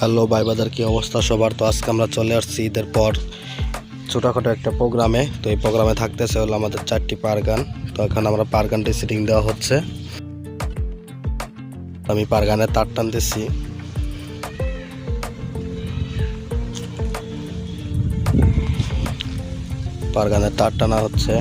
Hello ভাই বাজার, কি অবস্থা সবার? তো আজকে আমরা চলে আসছি ঈদের পর ছোটোখাটো একটা প্রোগ্রামে। তো এই প্রোগ্রামে থাকতেছে হলো আমাদের 4টি পারগান। তো এখন আমরা পারগানটি সিটিং দেওয়া হচ্ছে। আমি পারগানের তার টানতেছি। পারগানের তার টানা হচ্ছে।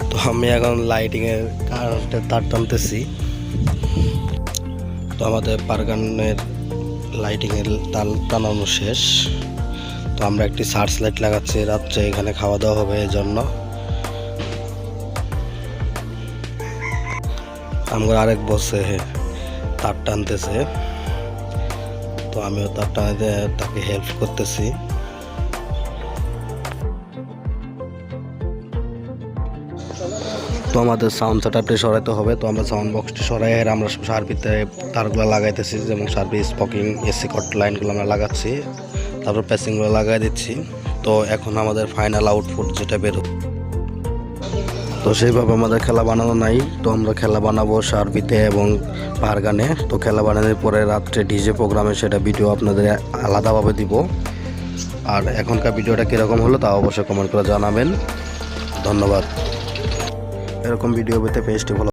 তো আমি এখন লাইটিংয়ের কারেন্টের তার টানতেছি। তো আমাদের পারগানের লাইটিংয়ের তার টানানো শেষ। তো আমরা একটি সার্চ লাইট লাগাচ্ছি রাত্রে, এখানে খাওয়া দাওয়া হবে এই জন্য। আমার আরেক বসে তার টানতেছে, তো আমিও তার টানাতে তাকে হেল্প করতেছি। তো আমাদের সাউন্ড সেটআপটি সরাইতে হবে। তো আমরা সাউন্ড বক্সটি সরাই আমরা সার্ভিতে তারগুলো লাগাইতেছি, যেমন সার্ভিস স্পকিং এসি কট লাইনগুলো আমরা লাগাচ্ছি, তারপর প্যাসিংগুলো লাগাই দিচ্ছি। তো এখন আমাদের ফাইনাল আউটপুট যেটা বেরো, তো সেইভাবে আমাদের খেলা বানানো নাই। তো আমরা খেলা বানাবো সার্ভিতে এবং পারগানে। তো খেলা বানানোর পরে রাত্রে ডিজে প্রোগ্রামে সেটা ভিডিও আপনাদের আলাদাভাবে দিব। আর এখনকার ভিডিওটা কীরকম হলো তা অবশ্যই কমেন্ট করে জানাবেন। ধন্যবাদ। এরকম ভিডিও পেতে পেজটি ফলো